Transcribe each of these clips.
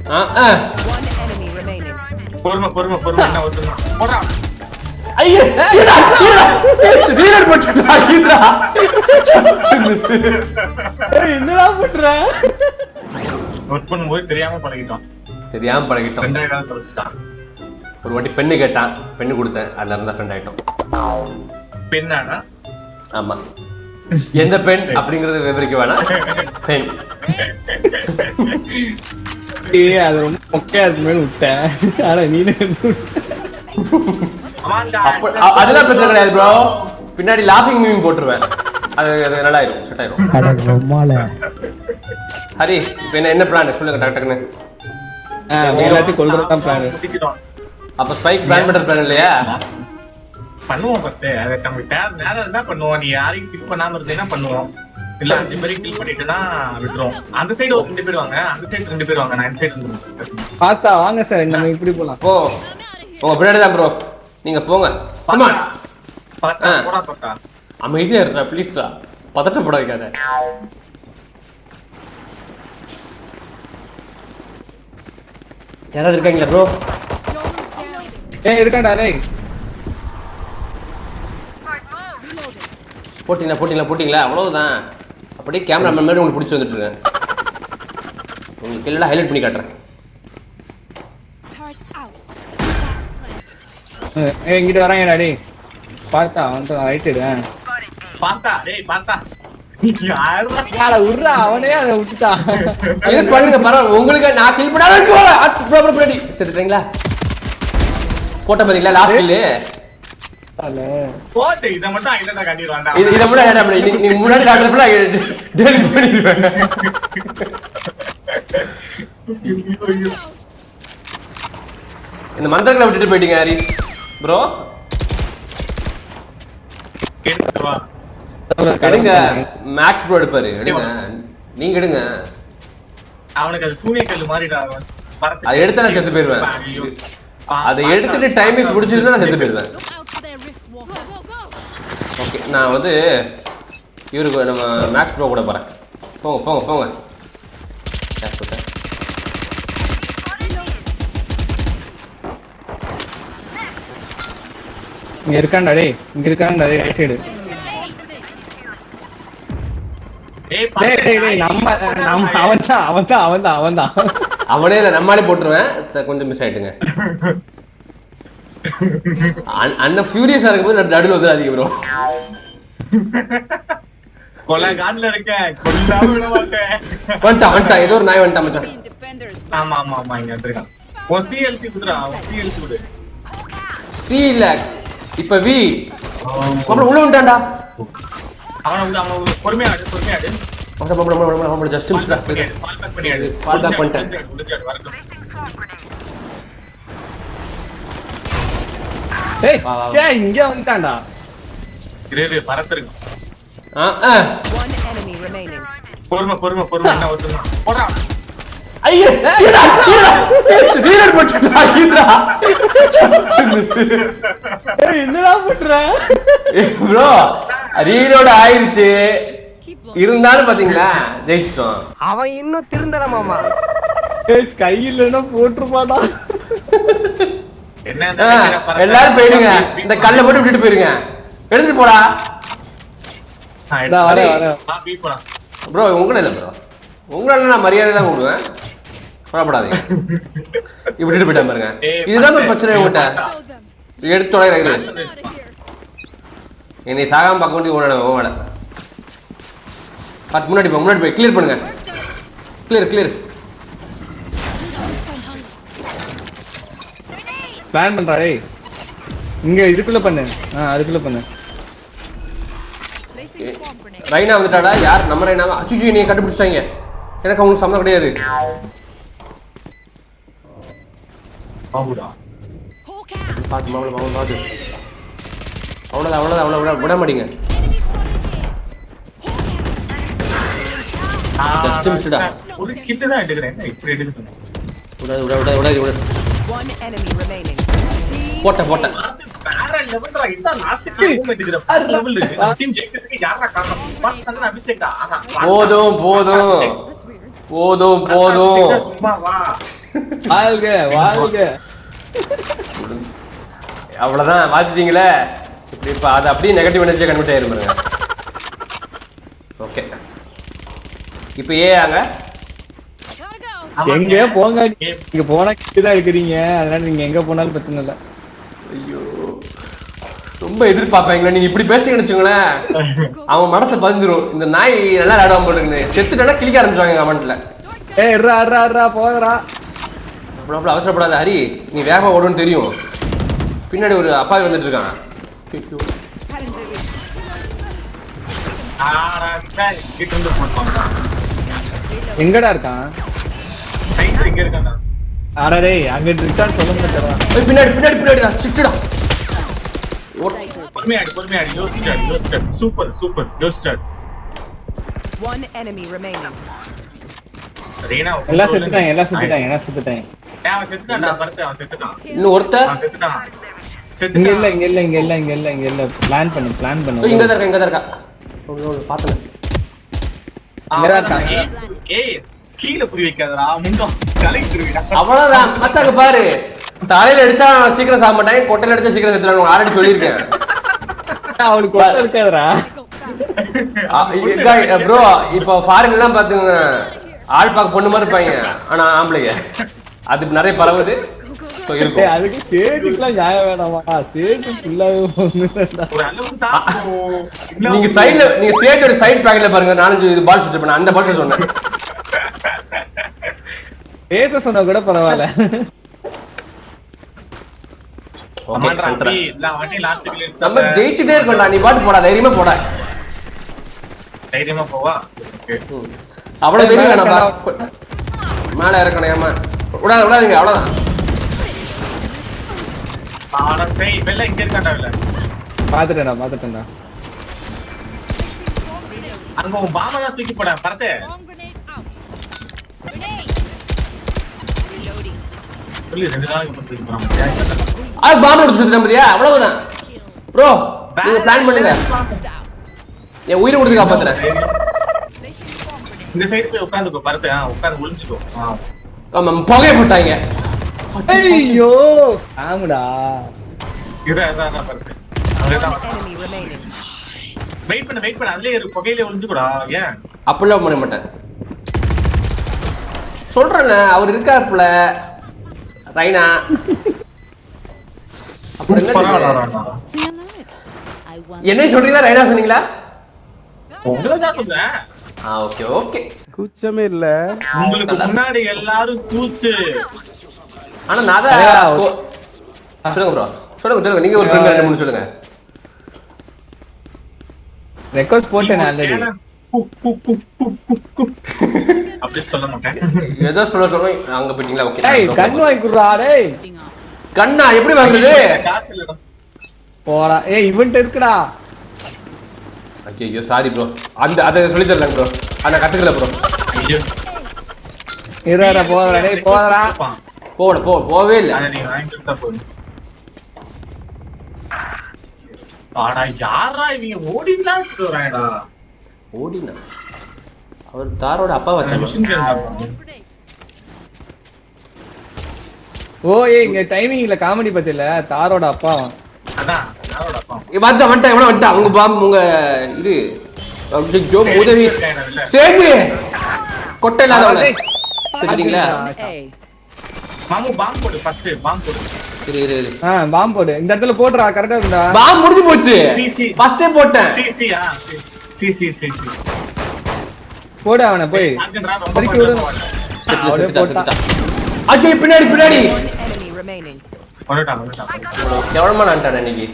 One enemy remaining. பொறுமை என்ன ஒருத்தனா போடா. ஐயே ரீலோட் பண்ணிட்டா இதா என்னடா பண்ற? ஒர்க் பண்ணும்போது தெரியாம பழகிட்டான். ரெண்டாவது காலம் தொலைச்சிட்டான். ஒரு வாட்டி பெண்ணு கேட்டான், பெண்ணு கொடுத்தேன், அதுல இருந்தா ஃப்ரெண்ட் ஆயிட்டோம். பெண்ணாடா? ஆமா. எந்த பெண் அப்படிங்கறது விவரிக்க வேணாம். பெண். அது ரொம்ப மொக்கையா இருக்குமே விட்டேன். ஆனா நீனே அதெல்லாம் பிரச்சனை கிடையாது ப்ரோ. பின்னாடி லாஃபிங் மீம் போட்டுருவேன். அது நல்லா ஆயிடும், செட் ஆயிடும். ஹரி இப்போ என்ன பிளான் சொல்லுங்க டக்குன்னு. எல்லாத்தையும் கொல்றதுதான் பிளான். அப்ப ஸ்பைக் பிளான் பண்ற பிளான் இல்லையா? பண்ணுவோம் பத்து. அது நமக்கு நேரம் இருந்தா பண்ணுவோம். நீ யாரையும் கில் பண்ணாம இருந்தீங்கன்னா பண்ணுவோம். இல்ல 5 பேரையும் கில் பண்ணிட்டுனா விட்டுருவோம். அந்த சைடு ஒரு 2 பேர் வாங்க, அந்த சைடு 2 பேர் வாங்க. நான் இந்த சைடு வந்துருவேன். பாத்தா வாங்க சார், நம்ம இப்படி போலாம். ஓ உங்க பின்னாடி தான் ப்ரோ, நீங்க போங்க. ஆமா பாத்தா போடா பாத்தா. அமைதியா இருடா ப்ளீஸ்டா, பதட்டப்பட வைக்காத. யாராவது இருக்காங்களா ப்ரோ? இருக்காண்டா டேய். போட்டிங்களா அவ்வளவுதான். அப்படியே கேமரா மேன் மாதிரி உங்களுக்கு பிடிச்சி வந்துட்டு இருக்கேன். உங்களுக்கு இல்லைடா ஹைலைட் பண்ணி காட்டுறேன். இங்கிட்ட வராங்கடா டேய். பார்த்தா வந்து ரைட் சைடு. பாத்தா டேய் பாத்தா. யார உர்றா அவனே அத விட்டுட்டான். இது பண்ணுங்க பரவாயில்லை. உங்களுக்கு நான் கில் பண்ணாத இருக்கு வர. Proper ready. செத்துட்டீங்களா? போட்ட பாத்தீங்களா லாஸ்ட் கில்? போட்டு இத மட்டும் ஐடென்டா காட்டிடுவான்டா. இத மட்டும் ஐடென்டா பண்ணி நீ முன்னாடி காட்டுறப்பல டெலிட் பண்ணிடுவேன். இந்த மந்திரங்களை விட்டுட்டு போயிட்டீங்க ஹரி ப்ரோ. எடுத்து வா. எடுங்க மேக்ஸ் ப்ரோ எடுப்பாரு. எடுங்க நீங்க எடுங்க. அவனுக்கு அது சூனிய கல்லு மாதிரிடா. அதை எடுத்தா நான் செத்து போயிடுவேன். அதை எடுத்துட்டு டைம் வேஸ்ட் முடிச்சிருந்தா நான் செத்து போயிடுவேன். ஓகே நான் வந்து இவருக்கு நம்ம மேக்ஸ் ப்ரோ கூட போறேன். போங்க இங்க இருக்காண்டா டேய். Right side. டேய் நம்ம அவன்தான். அவனே நம்மாலே போட்டுருவேன். கொஞ்சம் மிஸ் ஆயிட்டுங்க. அண்ணன் ஃபியூரியஸா இருக்கும்போது நடுவில் வந்துடாதீங்க ப்ரோ. கொலைகாட்ல இருக்கேன், கொல்லாம விட மாட்டேன். வந்துட்டான் ஏதோ ஒரு நாய் வந்துட்டான் மச்சான். ஆமா இங்க வந்துருக்கான். ஒரு சிஎல்டி குடுறா, சிஎல்டி குடு. சி இல்ல இப்ப வி. அப்புறம் உள்ள வந்துட்டான்டா. அவன பொறுமையா ஆடு. அவன் ஜஸ்ட் மிஸ்டா. பால் பேக் பண்ணிட்டேன். ஏய் சே இங்க வந்துட்டான்டா. கிரேவே பறத்துருக்கு. One enemy remaining. பொறுமை என்ன ஒருத்தனா போடா. ஐயே ரீலோட் பண்ணிட்டா இதா. என்னடா பண்ற ப்ரோ? ரீலோட் ஆயிருச்சு. இருந்தாலும் பாத்தீங்களா ஜெயிச்சிட்டோம். அவன் இன்னும் திருந்தல மாமா. ஏய் ஸ்கை இல்லனா போட்டுருப்பாடா. எல்லாரும் போயிடுங்க. இந்த கல்லை மட்டும் விட்டுட்டு போயிருங்க. எடுத்துட்டு போடா. ப்ரோ உங்களை இல்லை ப்ரோ, உங்களால நான் மரியாதை தான் கூடுவேன். பரவாயில்லாதீங்க. விட்டுட்டு போயிட்டேன் பாருங்க. இதுதான் பிரச்சனை. உங்கள்கிட்ட எடுத்து தொலைகிறேன். என்னை சாகாம பார்க்க வேண்டிய உங்களோட பார்த்து முன்னாடி போய் கிளியர் பண்ணுங்க. கிளியர் பிளான் பண்றா டேய். இங்க இதுக்குள்ள பண்ணு. அதுக்குள்ள பண்ணு. ரைனா வந்துட்டாடா. யார் நம்ம ரைனாவா? அச்சுச்சு நீங்க கண்டுபிடிச்சாங்க. எனக்கு அவங்களுக்கு சம்மந்தம் கிடையாது. பார்த்து மாமலை பார்த்து. அவ்வளோதான் விட மாட்டீங்க. ஜஸ்ட் மிஸ்டா. ஒரு கிட் தான் எடுக்கிறேன். இப்படி எடுக்கிறேன். விட. One enemy remaining. போட்ட வேற லெவல்டா. இதான் லாஸ்ட் மூவ்மெண்ட் எடுக்கிற வேற லெவல். டீம் ஜெயிக்கிறதுக்கு யாரா காரணம்? பாத்தா அபிஷேக்டா. போதும் போதும் சும்மா வா. வாழ்க வாழ்க. அவ்வளவுதான் மாத்திட்டீங்களே. இப்ப அது அப்படியே நெகட்டிவ் எனர்ஜியா கன்வெர்ட் ஆயிரும் பாருங்க. ஓகே இப்போ ஏங்க எங்க போங்க, நீங்க போனா கிட்டதான் இருக்கிறீங்க, அதனால நீங்க எங்க போனாலும் பிரச்சனை இல்ல. ஐயோ ரொம்ப எதிர்பார்ப்பாங்களா நீங்க இப்படி பேசுறீங்கன்னு வச்சுங்களேன், அவன் மனசை பதிஞ்சிரும். இந்த நாய் நல்லா விளையாடாம போட்டுருக்குன்னு செத்துட்டா கிளிக்க ஆரம்பிச்சாங்க கமெண்ட்ல. எட்ரா போதரா. அவ்வளோ அவசரப்படாத ஹரி, நீ வேகமா ஓடுன்னு தெரியும். பின்னாடி ஒரு அப்பாவி வந்துட்டு இருக்கான். எங்கடா இருக்கான்? இங்க இருக்கான்டா. அடடே அங்க இருக்கான்னு சொல்ல மாட்டேடா. பின்னாடி சிட்டுடா. பொறுமையாடி யோசிச்சு. சூப்பர் யோசிச்சு. One enemy remaining. ரீனா எல்லாம் செத்துட்டாங்க. அவன் செத்துட்டான்டா. பரத்து அவன் செத்துட்டான். இன்னும் ஒருத்தன் அவன் செத்துட்டான். இங்க இல்ல. பிளான் பண்ணு. இங்க தான் இருக்கா. பாத்தல. ஏய் கீழ புரி வைக்காதடா, முண்டம் கலக்கிடுவீடா. அவ்வளவுதான் மச்சாங்க பாரு. தலையில அடிச்சா சீக்கிரம் சாக மாட்டேன், கொட்டையில அடிச்சா சீக்கிரம் செத்துறாங்க. ஆல்ரெடி சொல்லியிருக்கேன். அவனுக்கு கொட்டை இருக்காதடா. ப்ரோ இப்போ ஃபாரின் எல்லாம் பாத்துங்க, ஆள் பார்க்க பொண்ணு மாதிரி இருப்பாங்க, ஆனா ஆம்பளைங்க. அது நிறைய பரவுது. அதுக்கு சேஜுக்குலாம் நியாயம் வேணாமா? சேஜு ஃபுல்லாவே நீங்க சைடுல நீங்க சேஜோட சைடு பாக்கெட்ல பாருங்க, 4-5 இது பால்ஸ் வச்சிருப்பேன். அந்த பால்ஸ் சொன்னேன். பேச சொன்னா கூட பரவாயில்ல. நம்ம ஜெயிச்சுட்டே இருக்கோம்டா, நீ பாட்டு போடா, தைரியமா போடா. தைரியமா போவா. அவ்வளவு தைரியம் வேணாம்பா, மேல இறக்கணும். ஏமா விடாதீங்க, அவ்வளவுதான். இங்க இருக்காண்டா. பாத்துட்டேன்டா. அங்க உன் பாமா தான் தூக்கி போட பரத்தே. சொல்லி 2 நாளைக்கு தூக்கி போறான். அது பாம்பு எடுத்து சுத்தியா? அவ்வளவுதான் ப்ரோ, நீங்க பிளான் பண்ணுங்க. என் உயிரை கொடுத்து காப்பாத்துறேன். இந்த சைடு போய் உட்காந்துக்கோ பரத்தே. உட்காந்து ஒளிஞ்சுக்கோ. ஆமா புகையை போட்டாங்க. ஐயோ ஆமாடா. பரத்தே Enemy remaining. வெயிட் பண்ணு. அதுலயே ஒரு புகையில ஒளிஞ்சுக்கூடா. ஏன் அப்படிலாம் பண்ண மாட்டேன் சொல்றேன். அவர் இருக்காருல ரைனா. என்ன சொல்றீங்களா? ரைனா சொன்னீங்களா? உங்களதான் சொல்றேன். ஓகே கூச்சமே இல்ல. உங்களுக்கு முன்னாடி எல்லாரும் கூச்சு. ஆனா நான் தான் சொல்லுங்க ப்ரோ, சொல்லுங்க. நீங்க ஒரு 2-3 சொல்லுங்க. ரெக்வெஸ்ட் போட்டேன் ஆல்ரெடி. அப்படி சொல்ல மாட்டேன். ஏதோ சொல்ல அங்க போயிட்டீங்களா? ஓகே. டேய் கன் வாங்கி குடுறா. டேய் கண்ணா எப்படி வாங்குறது? காசு இல்லடா. போடா. ஏய் இவன்ட்ட இருக்குடா. ஐயோ சாரி ப்ரோ, அத சொல்லி தரலாம் ப்ரோ. அத கத்துக்கல ப்ரோ. ஐயோ இருடா போடா. டேய் போடா. போவே இல்ல. அத நீ வாங்கி கொடுத்தா போதும். ஆடா யாரா இவங்க ஓடிலாம் சொல்றாங்கடா. ஓடினா அவர் தாரோட அப்பா வச்சாங்க. ஓ ஏய் இங்க டைமிங்ல காமெடி பத்தில தாரோட அப்பா. அதான் தாரோட அப்பா. வந்துட்டா எவனோ வந்துட்டா. உங்க பாம் உங்க இது ஜோ உதவி சேஜி கொட்டை இல்லாதவங்க செத்துட்டீங்களா? மாமு பாம் போடு. ஃபர்ஸ்ட் பாம் போடு. இரு பாம் போடு. இந்த இடத்துல போடுறா. கரெக்ட்டா இருக்குடா. பாம் முடிஞ்சு போச்சு. ஃபர்ஸ்டே போட்டேன். சி போடு அவனை போய். பறிக்க விடு. செத்துட்டா. அஜய் பின்னாடி. One enemy remaining. வந்துட்டான். எவ்வளவு நான்டா இன்னைக்கு.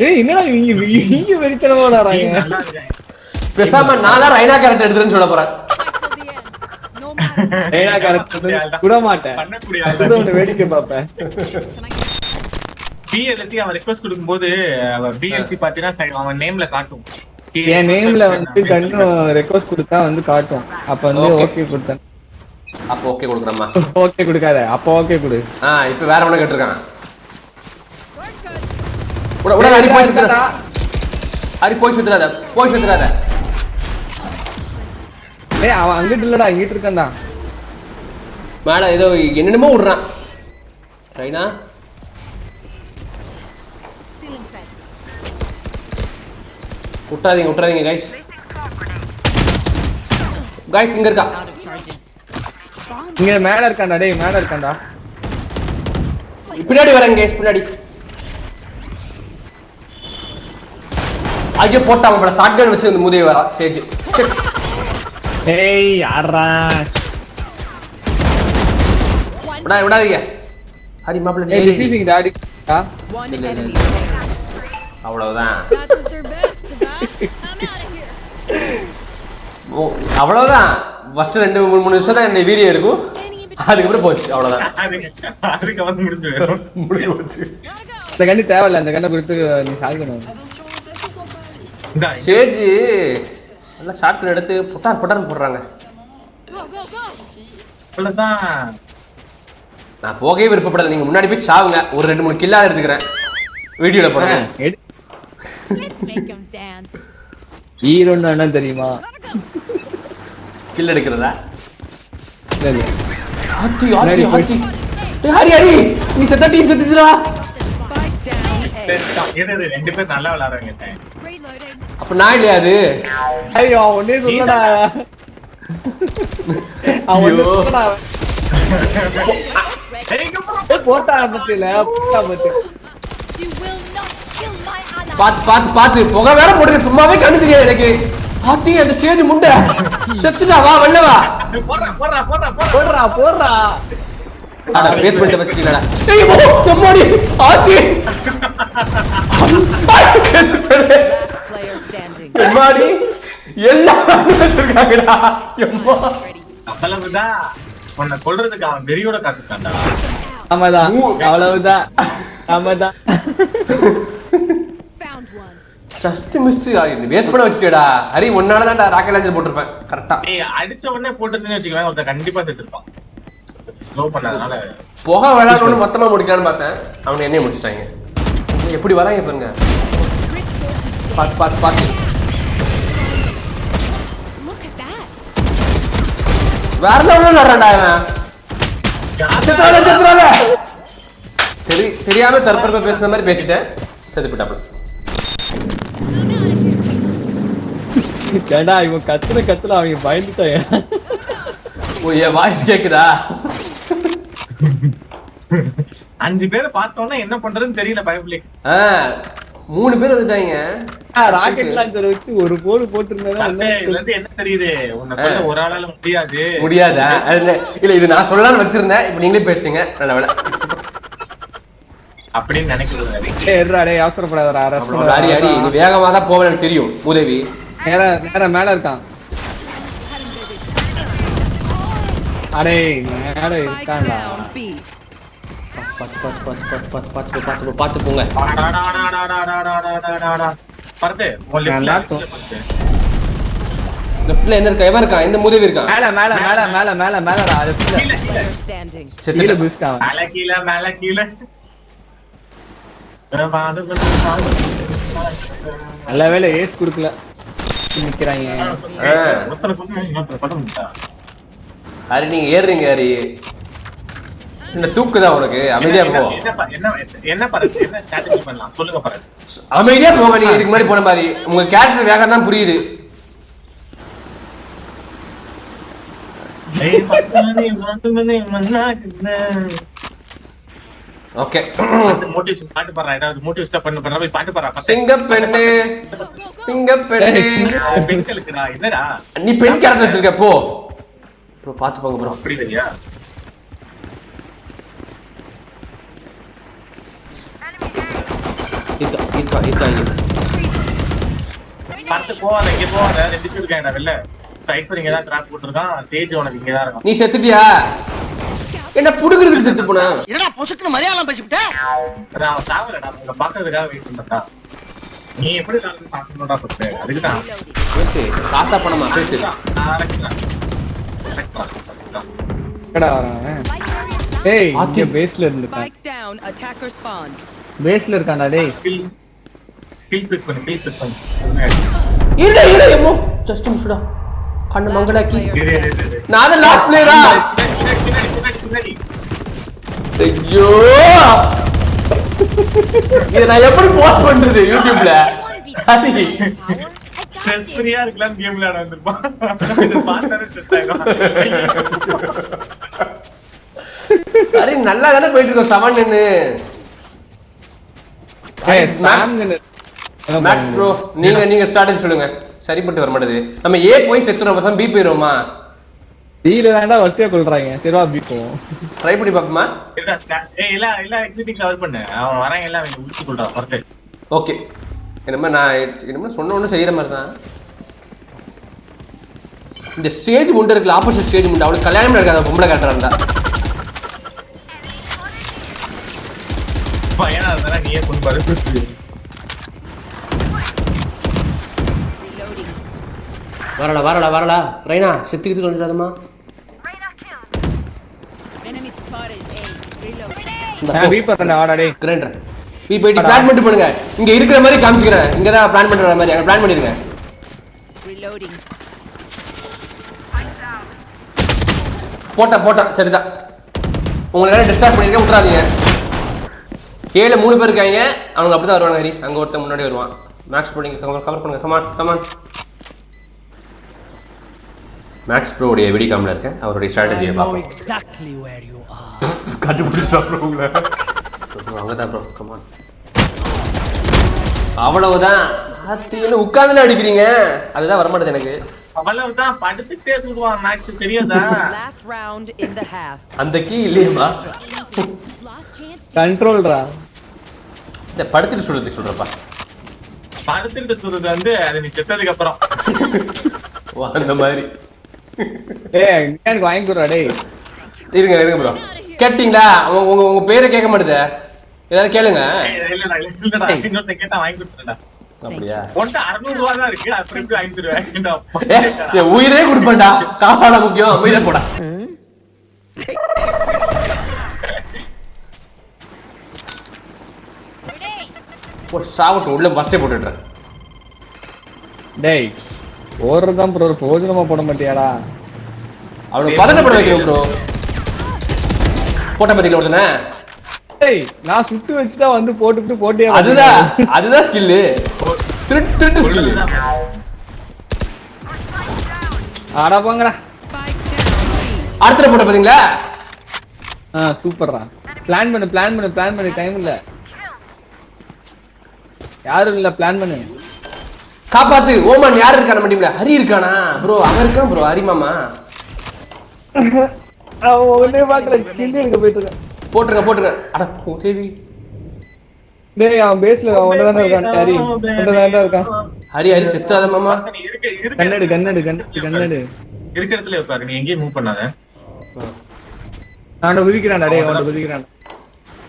ஏய் என்னடா இங்க வெறித்தனமா வராங்க. பேசாம நான் தான் ரைனா கேரக்டர் எடுத்துறேன்னு சொல்ல போறேன். ரைனா கேரக்டர் கூட மாட்டேன். பண்ணக்கூடிய அதுதான் வேடிக்கை பாப்பேன். பிஎல்சி அவன் ரெக்வெஸ்ட் கொடுக்கும்போது பிஎல்சி பாத்தீங்கன்னா அவன் நேம்ல காட்டும். என் நேம்ல வந்து கண்ணு ரெக்வெஸ்ட் கொடுத்தா வந்து காட்டும். அப்ப வந்து ஓகே கொடுத்தேன். அப்ப ஓகே கொடுக்குறேம்மா. ஓகே கொடுக்காத. அப்ப ஓகே கொடு. இப்ப வேற ஒண்ணு கேட்டிருக்கான். ஹரி போய் சுத்துறாத. டேய் அவன் அங்கிட்டு இல்லடா இங்கிட்டு இருக்கான்டா. மேல ஏதோ என்னென்னமோ விடுறான். ரைனா விட்டுறாதீங்க கைஸ். கைஸ் இங்க இருக்கா. Out of charges. இங்க மேல இருக்கான்டா டேய் மேல இருக்கான்டா. பின்னாடி வரேன் கைஸ் பின்னாடி. ஐயோ போட்டான் அவன் ஷாட்கன் வச்சு அந்த முதிய வரா சேஜ். செக். டேய் யாரா? விடாதீங்க. ஹரி மாப்ள டேய் டிஃபியூசிங் டாடி. One இல்ல, enemy இல்ல. remaining. அவ்வளவுதான். That was their best, Diva. I'm out of here. அவ்வளவுதான். ஃபர்ஸ்ட் 2-3 நிமிஷம் தான் என்ன வீரியம் இருக்கும். அதுக்கப்புறம் போச்சு அவ்வளவுதான். அதுக்கு வந்து முடிஞ்சு போச்சு. Gotta go. இந்த கண்ணு தேவையில்ல அந்த கண்ணை கொடுத்து நீ சாதிக்கணும். சேஜ் நல்லா ஷாட்கன் எடுத்து பொட்டார் போடுறாங்க. Go, go, go. அவ்வளவுதான். நான் போகவே விருப்பப்படல. நீங்க முன்னாடி போய் சாவுங்க. ஒரு 2-3 கில்லா எடுத்துக்கிறேன். வீடியோல போடுறேன். Let's make them dance. ஹீரோன்னு என்ன தெரியுமா? Gotta go. கில் எடுக்கிறதா? இல்ல இல்ல. ஆத்தி டேய் ஹரி நீ செத்த டீம் செத்துடா. Spike down A. ரெண்டு பேர் நல்லா விளையாடுறாங்க. Reloading. அப்ப நான் இல்லையா அது? ஐயோ ஒண்ணே சொல்லடா. அவன் சொல்லடா. போட்டா பத்தில போட்டா பத்தி. You will not kill my ally. பாத்து புகை வேற போடுங்க. சும்மாவே கண்ணு தெரியாது எனக்கு. ஆத்தி அந்த சேஜ் முண்டை செத்துடா. வா வெள்ள வா. போடுறா. அட பேஸ்மென்ட் வச்சிட்டீங்களா? ஏய் அம்மாடி ஆத்தி. Player standing. அம்மாடி எல்லாம் வச்சிருக்காங்கடா. அம்மா அவ்வளவுதான். உன்னை கொல்றதுக்கு அவன் வெறியோட காத்துட்டான்டா. ஆமாதான் அவ்வளவுதான். ஆமாதான். Found one. Just miss waste பண்ண வச்சிட்டேடா. ஹரி ஒன்னால தான்டா ராக்கெட் லான்ச்சர் போட்டுருப்பேன் கரெக்ட்டா. ஏய் அடிச்ச உடனே போட்டுருந்தேன்னு வச்சுக்கலாம் ஒருத்தன் கண்டிப்பா செத்துருப்பான். ஸ்லோ பண்ணதுனால புகை விளையாடணும்னு மொத்தமா முடிக்கலான்னு பார்த்தேன். அவங்க என்னைய முடிச்சிட்டாங்க. எப்படி வராங்க பாருங்க. பாத்து Look at that. வேற லெவல்ல விளையாடுறான்டா இவன். செத்துறானே. தெரியாம தற்பரப்ப பேசுன மாதிரி பேசிட்டேன். செத்து போட்டாப்ல. ஏண்டா இவன் கத்துற அவங்க பயந்துட்டாங்க. ஓ என் வாய்ஸ் கேக்குதா? 5 பேரை பார்த்தோம்னா என்ன பண்றதுன்னு தெரியல பயப்ளே. 3 பேர் வந்துட்டாங்க. ராக்கெட் லான்ச்சர் வச்சு ஒரு போடு போட்டுருந்தா இதுல இருந்து என்ன தெரியுது? உன்னை கொல்ல ஒரு ஆளால முடியாதா? இல்ல இது நான் சொல்லலாம்னு வச்சிருந்தேன். இப்ப நீங்களே பேசுங்க. நல்ல வேலை அப்படின்னு நினைக்கிறேன். ஏறா டேய் அவசரப்படாதடா. அடி நீ வேகமா தான் போவேன்னு எனக்கு தெரியும். உதவி நேரா மேல இருக்கான். அடே மேல Spike இருக்கான்டா. down B. பாத்து போங்க. பரதே லெஃப்ட்ல என்ன இருக்கா? எவன் இருக்கா? எந்த உதவி இருக்கான்? மேலடா அது Player standing. கீழ செத்துட்டேன். குதிச்சான். மேல கீழ நல்ல வேளை ஏஸ் குடுக்கல. நிக்கிறாங்க. ஹரி நீங்க ஏறுறீங்க ஹரி. என்ன தூக்குதா உனக்கு? அமைதியா போ. என்ன பரத் என்ன ஸ்ட்ராட்டஜி பண்ணலாம் சொல்லுங்க பரத். அமைதியா போங்க. நீங்க இதுக்கு முன்னாடி போன மாதிரி உங்க கேரக்டர் வேகம் தான் புரியுது. ஓகே மோட்டிவேஷன் பாட்டு பாடுறா. ஏதாவது மோட்டிவேஷன் பண்ண போய் பாட்டு பாடுறா. சிங்கப்பெண்ணே பெண்களுக்குடா என்னடா நீ பெண் கேரக்டர் வச்சிருக்க போ. ப்ரோ பாத்து போங்க ப்ரோ. அப்படி இல்லையா? பார்த்து போவாத இங்க போவாத. 2 பேர் இருக்காங்க வெளில. ரைட் பண்ணி தான் டிராப் போட்டுருக்கான். ஸ்டேஜ் உனக்கு இங்க தான் இருக்கும். நீ செத்துட்டியா? என்ன புடுங்கிறதுக்கு செத்து போனா? என்னடா பொசுக்குன்னு மலையாளம் பேசிவிட்ட? நான் சாவலடா. உங்களை பார்க்கறதுக்காக வெயிட் பண்றேன். நீ எப்படி நான் பார்க்கணும்டா சொல்ற. அதுக்கு தான் பேசு. காசா பணமா பேசு. எங்கடா வரான்? டேய் இங்க பேஸ்ல இருந்துட்டான். Spike down. Attacker spawn. பேஸ்ல இருக்கான்டா டேய். ஸ்கில் பிக் பண்ணு. இருடா எம்மோ ஜஸ்ட் மிஸ்டா. கண்ணு மங்களாக்கி Player standing. நான் தான் லாஸ்ட் பிளேயரா ஐயோ இத நான் எப்படி போஸ்ட் பண்றது யூடியூப்ல ஹரி ஸ்ட்ரெஸ் ஃப்ரீயா இருக்கலாம் கேம் விளையாட வந்திருப்பான் இது பார்த்தாலே ஸ்ட்ரெஸ் ஆகும் ஹரி நல்லா தானே போயிட்டு இருக்கோம் 7 மேக்ஸ் ப்ரோ நீங்க ஸ்ட்ராட்டஜி சொல்லுங்க சரிப்பட்டு வர மாட்டேது நம்ம ஏ போய் செத்துறோம் பசங்க பி போயிரோமா டீல தான்டா வரிசையா கொள்றாங்க சரிவா பி போவோம் ட்ரை பண்ணி பாப்போமா இல்ல எக்ஸிட்டிங் கவர் பண்ணு அவன் வரான் எல்லாம் அவன் உச்சி கொள்றான் பர்ஃபெக்ட் ஓகே என்னமா சொன்ன ஒண்ணு செய்யற மாதிரி தான் இந்த ஸ்டேஜ் முண்டை இருக்குல்ல ஆப்போசிட் ஸ்டேஜ் முண்டை அவளுக்கு கல்யாணம் நடக்காத பொம்பளை கரெக்டா இருந்தா பையனா இருந்தா நீயே கொண்டு பாரு வரடா ரைனா செத்துக்கிட்டு சொல்லிடாதம்மா Enemy spotted. A. Reload. நான் பி பண்றேன் ஆடா டேய் கிரைண்டர் பி போயிட்டு பிளான் பண்ணிட்டு பண்ணுங்க இங்க இருக்கிற மாதிரி காமிச்சுக்கிறேன் இங்க தான் பிளான் பண்ற மாதிரி அங்க பிளான் பண்ணிருங்க Reloading. போட்டா சரிதான் உங்களை டிஸ்டார்ட் பண்ணிருக்கேன் விட்டுறாதீங்க கீழே 3 பேர் இருக்காங்க அவங்க அப்படிதான் வருவாங்க ஹரி அங்க ஒருத்தன் முன்னாடி வருவான் மேக்ஸ் போடிங்க கவர் பண்ணுங்க கமான் மேக்ஸ் ப்ரோ உடைய வெடி காம்ல இருக்கேன் அவருடைய ஸ்ட்ராட்டஜியை பாப்போம் exactly where you are. கண்டுபிடிச்சா ப்ரோ உங்களை அங்கதான் ப்ரோ கமான் அவ்வளவுதான் என்ன உட்கார்ந்துல அடிக்கிறீங்க அதுதான் வர மாட்டேது எனக்கு அவ்வளவுதான் படுத்துட்டே சொல்லுவான் மேக்ஸ் தெரியாதா Last round in the half. அந்த கீ இல்லையேமா Last chance to கண்ட்ரோல்ரா இந்த படுத்துட்டு சொல்றப்பா படுத்துட்டு சொல்றது வந்து அது நீ செத்ததுக்கு அப்புறம் அந்த மாதிரி டேய் எனக்கு வாங்கி குடுறா டேய் இருங்க ப்ரோ கேட்டீங்களா உங்க பேரை கேட்க மாட்டேதே ஏதாவது கேளுங்க இல்லடா இன்னொருத்த கேட்டா வாங்கி கொடுத்துடா அப்படியா ஒன்ட்ட 600 ரூபாய் தான் இருக்கு அப்புறம் எப்படி வாங்கி தருவேன் என் உயிரே கொடுப்பேன்டா காசால முக்கியம் அமைதியா போடா சாவட்டு உள்ள ஃபர்ஸ்டே போட்டுடுறேன் டேய் ஓடுறதுதான் ப்ரோ போஜனமா போட மாட்டியாடா அவனுக்கு பதட்டப்பட வைக்கணும் ப்ரோ போட்ட பாத்தீங்களா ஒருத்தனை டேய் நான் சுட்டு வச்சுட்டா வந்து போட்டியே அதுதான் ஸ்கில்லு திருட்டு ஸ்கில்லு ஆடா போங்கடா Spike down. அடுத்த போட்ட பாத்தீங்களா சூப்பர்ரா பிளான் பண்ணு டைம் இல்ல யாரும் இல்ல பிளான் பண்ணு காப்பாத்து ஓமான் யாரு இருக்கா நம்ம டீம்ல ஹரி இருக்கானா ப்ரோ அவன் இருக்கான் ப்ரோ ஹரி மாமா ஒண்ணே பாக்கல கிண்டி எடுக்க போயிட்டு இருக்கேன் போட்டுருங்க அட தேவி டேய் அவன் பேஸ்ல ஒண்ணதானே இருக்கான் ஹரி ஒண்ணதானே இருக்கான் ஹரி செத்தாத மாமா கண்ணடு இருக்க இடத்துல உட்காரு நீ எங்கேயும் மூவ் பண்ணாத நான் குதிக்கிறான்டா டேய் அவன் குதிக்கிறான்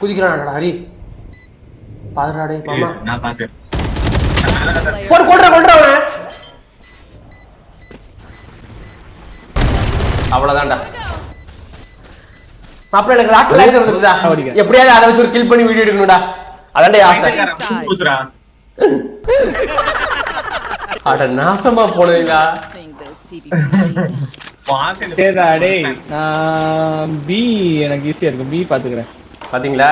குதிக்கிறான்டா ஹரி பாதுடா டேய் மாமா நான் பாத்தேன் கொல்றா அவனை அவ்வளவுதான்டா அப்புறம் எனக்கு ராக்கெட் லான்ச்சர் வந்துருச்சா எப்படியாவது அதை வச்சு ஒரு கில் பண்ணி வீடியோ எடுக்கணும்டா அதான்டா ஆசை பூச்சுடா அட நாசமா போனீங்களா சரிடா டேய் நான் பி எனக்கு ஈஸியா இருக்கு பி பாத்துக்கிறேன் பாத்தீங்களா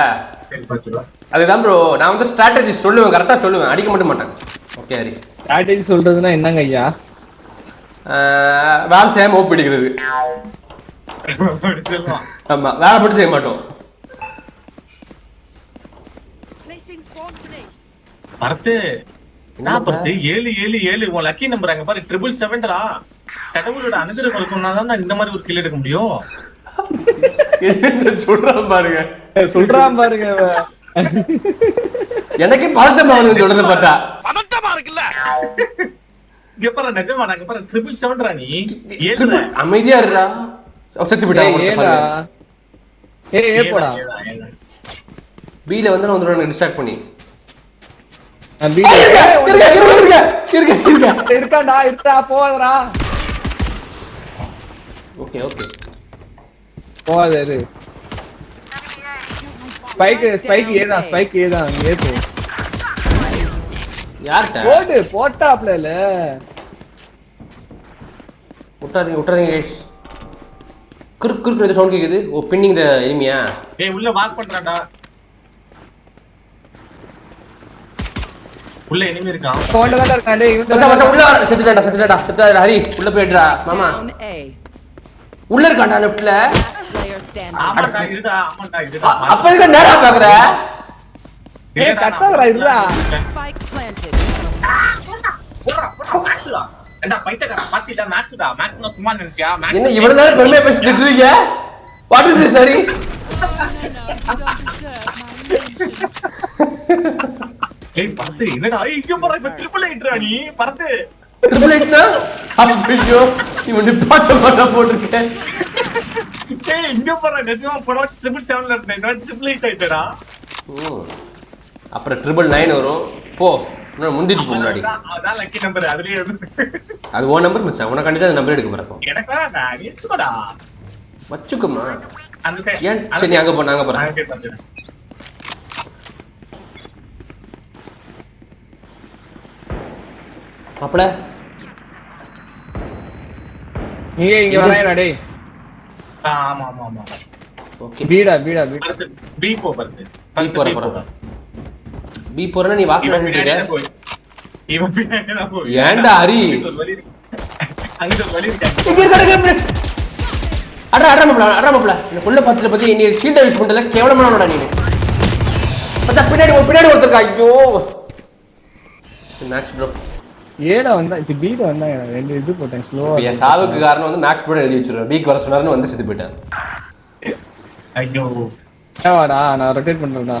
சரி பாத்துடா அதுதான் ப்ரோ நான் வந்து ஸ்ட்ராட்டஜி சொல்லுவேன் கரெக்டா சொல்லுவேன் அடிக்க மட்டும் மாட்டேன் ஓகே ஹரி ஸ்ட்ராட்டஜி சொல்றதுன்னா என்னங்க ஐயா வேலை செய்யாம ஓப் பிடிக்கிறது ஆமா வேலை மட்டும் செய்ய மாட்டோம் placing swarm grenade. பரத்து என்ன பரத்து 7 உன் லக்கி நம்பர் அங்க பாரு 777டா கடவுளோட அனுகிரகம் சொன்னாதான் நான் இந்த மாதிரி ஒரு கில் எடுக்க முடியும் சொல்றான் பாருங்க எனக்கே பதட்டமாகுது சொல்றத பார்த்தா பதட்டமா இருக்குல்ல இங்க பாரு நிஜமா நாங்க பாரு 777டா நீ 7 அமைதியா இருடா செத்து போயிட்டாங்க ஏ போடா பீல வந்து நான் வந்து டிஸ்ட்ராக்ட் பண்ணி நான் பி இருக்காடா போவாதடா ஓகே போவாத இரு ஸ்பைக் ஏதான் ஏ போ யார்ட்ட போட்டாப்ல இல்ல விட்டுறாதீங்க கைஸ். குறுக்கு சவுண்ட் கேக்குது. ஓ பின்னிங் த எனிமியா? ஏய் உள்ள வாக் பண்றான்டா. உள்ள எனிமி இருக்கான். கோண்ட தான் இருக்கான் டேய். மச்சான் உள்ள செத்துடா ஹரி. உள்ள போய்டுடா மாமா. Down A. உள்ள இருக்கான்டா லெஃப்ட்ல. Player standing. ஆமாடா இருடா. அப்ப இருக்க நேரா பாக்குற. ஏய் கத்தாதடா இருடா. Spike planted. போடா மேக்ஸ்டா. ஏண்டா பைத்தகா பாத்திடா மேக்ஸ்டா. மேக்ஸ்னா சும்மா நினைச்சியா? மேக்ஸ் என்ன இவ்வளவு நேரம் பெருமையா பேசிட்டு இருக்கீங்க? What is this Hari? ஏய் பத்து என்னடா இங்க போற இப்ப ட்ரிபிள் ஹிட்ரா நீ பரத்து. ட்ரிபிள் ஹிட்னா? ஐயோ இவன் டிபார்ட்மென்ட் பண்ண போட்டுருக்கேன். ஏய் இங்க போற நிஜமா போற ட்ரிபிள் 7ல இருந்தேன். ட்ரிபிள் ஹிட் ஆயிட்டடா. அப்புறம் 999 வரும். போ நான் முந்திட்டு போ முன்னாடி. அதான் லக்கி நம்பர் அதுலயே அது ஓ நம்பர் மச்சான். உனக்கு கண்டிப்பா அந்த நம்பர் எடுக்க போறோம். எனக்கு வேணாடா நீ வச்சுக்கோடா. வச்சுக்குமா? அந்த ஏன் சரி நீ அங்க போ நாங்க போறோம். நான் கேட்பேன். மாப்ள நீ இங்க வரையடா டேய். ஆமா ஓகே பீடா பரத்து பி போ பரத்து. பி போறேன். பி போறேன்னா நீ வாசல் பண்ணிட்டு இருக்க. இவன் பின்னாடி தான் போய். ஏன்டா ஹரி? அங்க ஒரு வலி இருக்கு. இங்க இருக்க. அட மாப்ள. இந்த கொல்ல பாத்துல பத்தி நீ ஷீல்ட் யூஸ் பண்ணல கேவலமானடா நீ. மச்சான் பின்னாடி ஒருத்தர் இருக்கா. ஐயோ. Max bro. ஏடா வந்தா பீடா வந்தா ரெண்டு இது போட்டேன் ஸ்லோவா. என் சாவுக்கு காரணம் வந்து மேக்ஸ் ப்ரோ எழுதி வச்சிருவேன். பிக்கு வர சொன்னாருன்னு வந்து செத்து போயிட்டான். ஐயோ. வாடா நான் ரொட்டேட் பண்றேன்டா.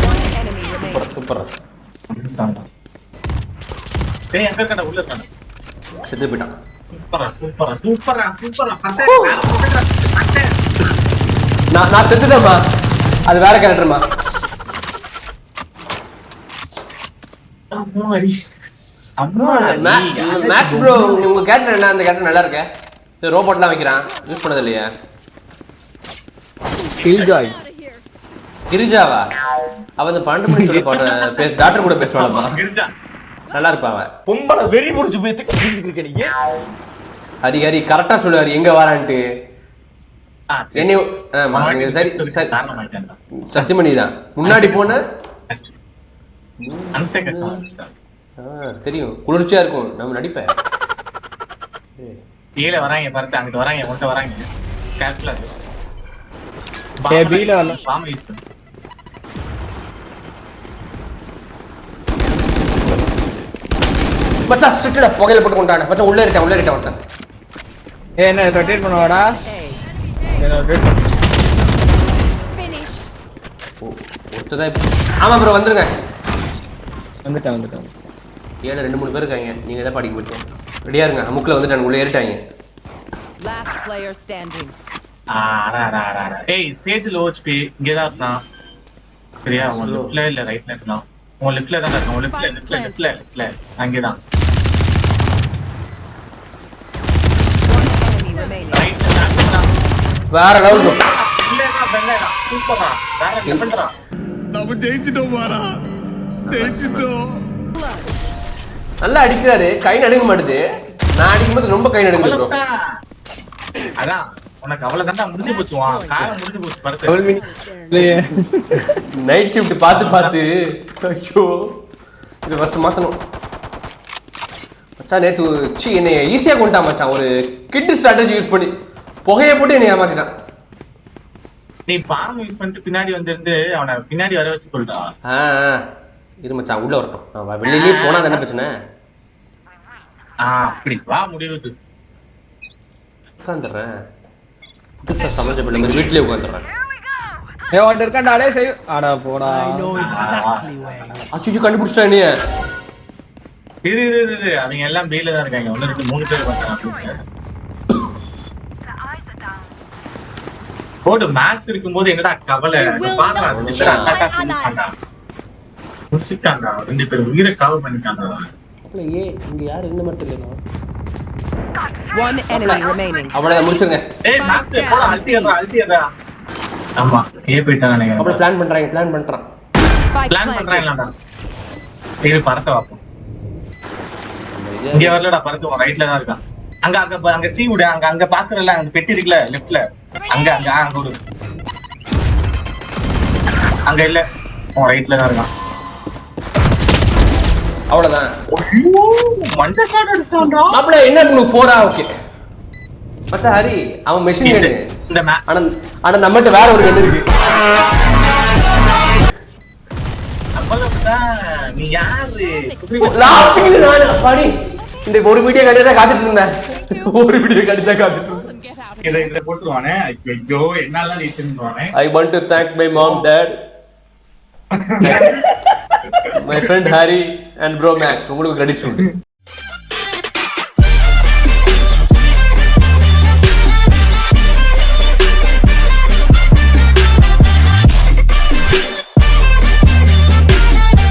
One enemy remaining. சூப்பர். டேய் எங்க இருக்கடா உள்ள இருக்கடா. செத்து போயிட்டான். சூப்பரா பரத்து. நான் செத்துட்டேன்மா. அது வேற கேரக்டர்மா. மேக்ஸ் ப்ரோ உங்க கேரக்டர் என்ன? அந்த கேரக்டர் நல்லா இருக்கே. இந்த ரோபோட்லாம் வைக்கிறான். யூஸ் பண்ணது இல்லையா? கில்ஜாய். Out of here. கிரிஜாவா? அவன் இந்த 12 மணி சொல்ல போற டாக்டர் கூட பேசுவாளம்மா. கிரிஜா நல்லா இருப்பான் அவன். பொம்பளை வெறி புடிச்சு போய் கிழிஞ்சுக்கிருக்க நீங்க. ஹரி கரெக்டா சொல்லுவாரு எங்க வரான்ட்டு. என்ன ஆமா நீங்க சரி சத்தியமணி தான் முன்னாடி போன தெரியும். குளிர்ச்சியா இருக்கும் நம்ம நடிப்பேன். கீழே வராங்க பார்த்து அங்கிட்டு வராங்க ஒன்ட்ட வராங்க. கேப்ல ஏ பீல வரல. பாம் யூஸ் பண்ணு. மச்சான் ஸ்ட்ரிக்ட்டா புகையில போட்டு கொண்டாட. மச்சான் உள்ள இருக்கேன் ஒருத்தன். ஏ என்ன ரொட்டேட் பண்ணுவாடா? A. என்ன ரொட்டேட் பண்ணு. Finished. ஒருத்ததான். ஆமா ப்ரோ வந்துருங்க. வந்துட்டேன். ஏழு 2-3 பேர் இருக்காங்க. நீங்க எதை படிக்க போறீங்க? ரெடியா இருங்க. அமுக்குல வந்துட்டாங்க உள்ள ஏறிட்டாங்க. Last player standing. ஏய் சேஜ் லோ ஹெச்பி இங்க தான் இருந்தான். சரியா உன் லெஃப்ட்ல இல்ல ரைட்ல இருந்தான். உன் லெஃப்ட்ல தான் இருக்கான். உன் லெஃப்ட்ல அங்க தான். One enemy remaining. ரைட்ல தான். வேற லெவல் ப்ரோ. இல்லடா பெல்லடா. சூப்பரா. வேற லெவல்டா. நம்ம ஜெயிச்சிட்டோம் வாரா. ஜெயிச்சிட்டோம். நல்லா அடிக்கிறாரு. கை நடுங்க மாட்டுது. நான் அடிக்கும்போது ரொம்ப கை நடுங்குது ப்ரோ. அதான் உனக்கு அவ்வளவுதான்டா முடிஞ்சு போச்சுவான். காலம் முடிஞ்சு போச்சு பரத்து. டபுள் மினி இல்லையே. நைட் ஷிஃப்ட் பார்த்து ஐயோ இது ஃபர்ஸ்ட் மாத்தணும். மச்சான் நேத்து என்னை ஈஸியா கொண்டான் மச்சான். ஒரு கிட் ஸ்ட்ராட்டஜி யூஸ் பண்ணி புகையை போட்டு என்னை ஏமாத்திட்டான். நீ பாம் யூஸ் பண்ணிட்டு பின்னாடி வந்திருந்து அவனை பின்னாடி வர வச்சு சொல்லிட்டா. இரு மச்சான் உள்ள வரட்டும். நான் வெளியிலே போனா என்ன பிரச்சனை? அப்படி வா முடிவுக்கு உட்காந்துடுறேன். புதுசா சமைச்ச பிள்ளை மாதிரி வீட்லயே உட்காந்துடுறேன். ஏ ஒருத்தர் இருக்கான்டா டேய் செய். ஆடா போடா. I know exactly where you are. அச்சோ கண்டுபிடிச்சா நீ. இரு அவங்க எல்லாம் பீல தான் இருக்காங்க. 1 2 3 பேர் வந்தாங்க. போடு மேக்ஸ் இருக்கும்போது என்னடா கவலை? பாருடா முடிச்சிட்டாங்க. 2 பேர் உயிரை கவர் பண்ணிட்டாங்க. ஏ இங்க யாரு இந்த மாதிரி தெரியல. One enemy remaining. அவ்வளவுதான் முடிச்சுங்க. ஏய் மேக்ஸ் போடா அல்டியடா. ஆமா ஏ போய்ட்டானே நினைக்கிறேன். அப்படியே பிளான் பண்றான். Spike plan planted. பண்றாங்களாடா. இது பரத்த வாப்போம். இங்க வரலடா பறந்து ரைட்ல தான் இருக்கான் அங்க அங்க சி விடு அங்க பாக்குறல அங்க பெட்டி இருக்குல லெஃப்ட்ல அங்க ஒரு அங்க இல்ல ரைட்ல தான் இருக்கான் அவ்வளவுதான் மண்ட ஷாட் அடிச்சான்டா மாப்ள என்ன ப்ளூ 4 ஓகே மச்சான் ஹரி அவன் மெஷின் கன் இந்த ஆனா நம்மட்ட வேற ஒரு கன் இருக்கு நீ யாரு லாஸ்ட்ல நான் பாடி இந்த ஒரு வீடியோ கண்டிப்பா காத்துட்டு இருந்தேன் ஒரு வீடியோ கண்டிப்பா காத்துட்டு இருந்தேன் இத போட்டுருவானே ஐயோ என்னால நீ தின்னுவானே I want to thank my mom, dad, my friend Harry and bro Max. உங்களுக்கு கிரெடிட்ஸ் உண்டு